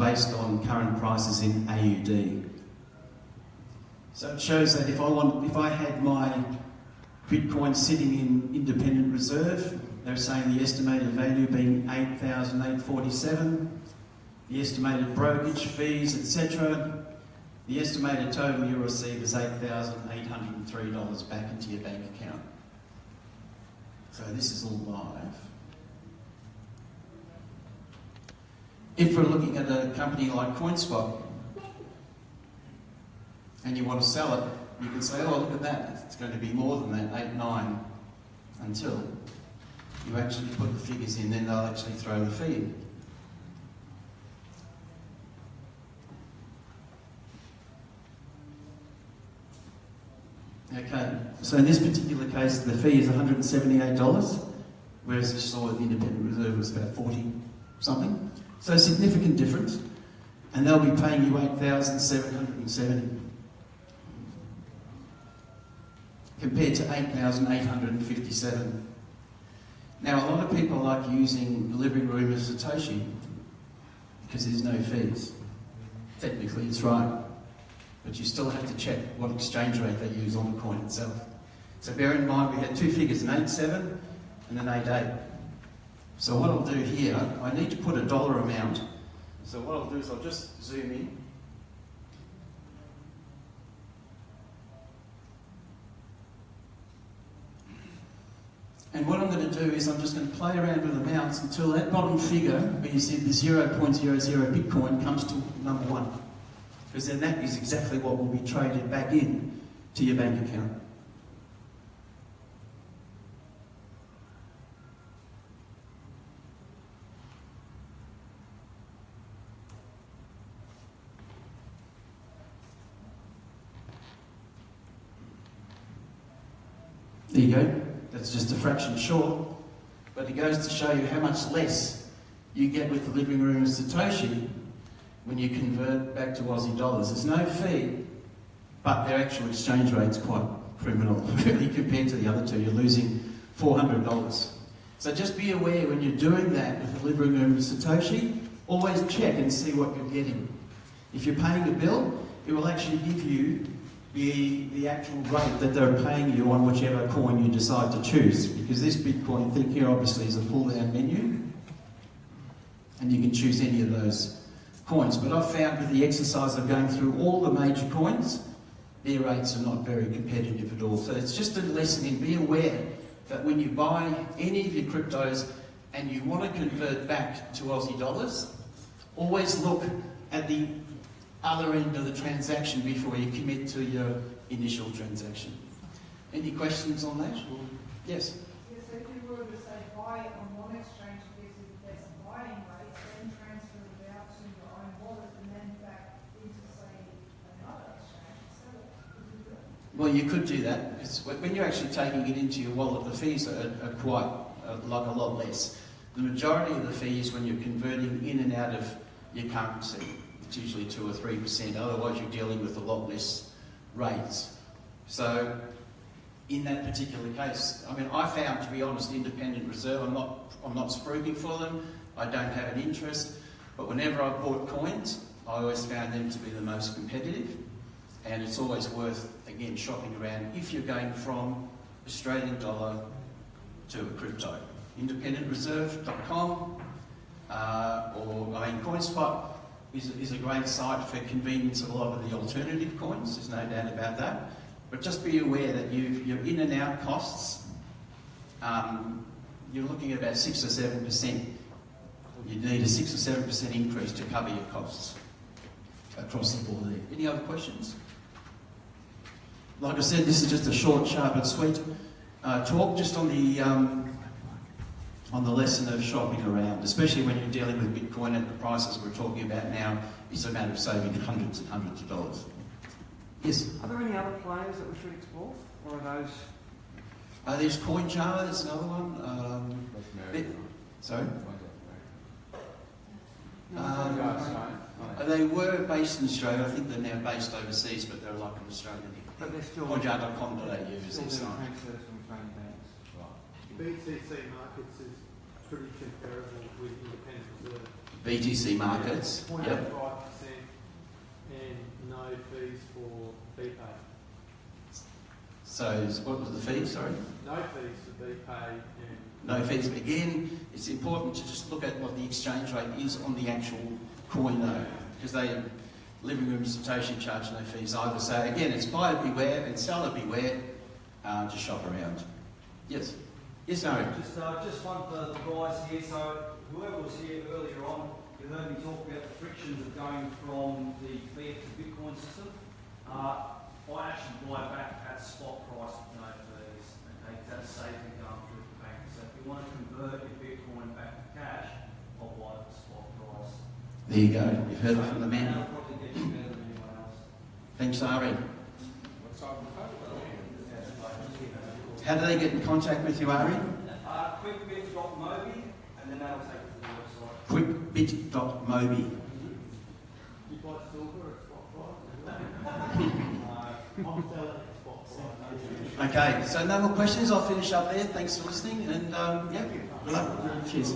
based on current prices in AUD. So it shows that if I had my Bitcoin sitting in independent reserve, they're saying the estimated value being 8,847, the estimated brokerage fees, etc. The estimated total you'll receive is $8,803 back into your bank account. So this is all live. If we're looking at a company like CoinSwap and you want to sell it, you can say, oh, look at that, it's going to be more than that, 8, 9, until you actually put the figures in, then they'll actually throw the fee in. Okay, so in this particular case, the fee is $178, whereas you saw the independent reserve was about 40 something. So a significant difference, and they'll be paying you $8,770 compared to $8,857. Now, a lot of people like using the living room as Satoshi because there's no fees. Technically, it's right. But you still have to check what exchange rate they use on the coin itself. So bear in mind, we had two figures, an 8.7 and an 8.8. So what I'll do here, I need to put a dollar amount. So what I'll do is I'll just zoom in. And what I'm going to do is I'm just going to play around with amounts until that bottom figure, where you see the 0.00 Bitcoin, comes to number 1. Because then that is exactly what will be traded back in to your bank account. There you go. That's just a fraction short, but it goes to show you how much less you get with the living room of Satoshi when you convert back to Aussie dollars. There's no fee, but their actual exchange rate's quite criminal, really, compared to the other two. You're losing $400. So just be aware when you're doing that with the living room of Satoshi, always check and see what you're getting. If you're paying a bill, it will actually give you the actual rate that they're paying you on whichever coin you decide to choose. Because this Bitcoin thing here obviously is a pull-down menu, and you can choose any of those coins. But I've found with the exercise of going through all the major coins, their rates are not very competitive at all. So it's just a lesson in be aware that when you buy any of your cryptos and you want to convert back to Aussie dollars, always look at the other end of the transaction before you commit to your initial transaction. Any questions on that? Or, yes? Yes, so if you were to say buy on one exchange because of the best buying rate, then transfer it out to your own wallet and then back into, say, another exchange and sell it. Could you do it? Well, you could do that. When you're actually taking it into your wallet, the fees are quite like a lot less. The majority of the fees when you're converting in and out of your currency. It's usually 2 or 3%, otherwise you're dealing with a lot less rates. So in that particular case, I mean, I found, to be honest, independent reserve, I'm not spruiking for them, I don't have an interest, but whenever I've bought coins, I always found them to be the most competitive, and it's always worth, again, shopping around if you're going from Australian dollar to a crypto. Independentreserve.com CoinSpot is a great site for convenience of a lot of the alternative coins, there's no doubt about that. But just be aware that your in and out costs, you're looking at about 6 or 7%. You need a 6 or 7% increase to cover your costs across the board there. Any other questions? Like I said, this is just a short, sharp and sweet talk just on the lesson of shopping around, especially when you're dealing with Bitcoin at the prices we're talking about now. It's a matter of saving hundreds and hundreds of dollars. Yes? Are there any other players that we should explore? Or are those... There's CoinJar, there's another one. Sorry? They were based in Australia. I think they're now based overseas, but they're like an Australian. But they're still... CoinJar.com.au is their site. transfers from Australian banks. BTC Markets is pretty comparable with independent reserve. BTC markets. Yeah, Yep. 0.85% and no fees for BPay. So what was the fee? Sorry. No fees for BPay and No fees. Again, it's important to just look at what the exchange rate is on the actual coin though, because they living room Satoshi charge no fees either. So again, it's buyer beware and seller beware. Just shop around. Yes. Yes, no. Just one for the guys here. So whoever was here earlier on, you heard me talk about the frictions of going from the fiat to Bitcoin system. I actually buy back at spot price with no fees. Okay, that's safe and going through the bank. So if you want to convert your Bitcoin back to cash, I'll buy it at spot price. There you go. You've heard it from the man. That'll probably get you better than anyone else. Thanks, Ari. What's up with that? How do they get in contact with you, Ari? Quickbit.mobi, and then that'll take you to the website. Quickbit.mobi. you buy silver at spot price. I'm selling at spot price. Okay, so no more questions. I'll finish up there. Thanks for listening, and yeah, good luck. Cheers.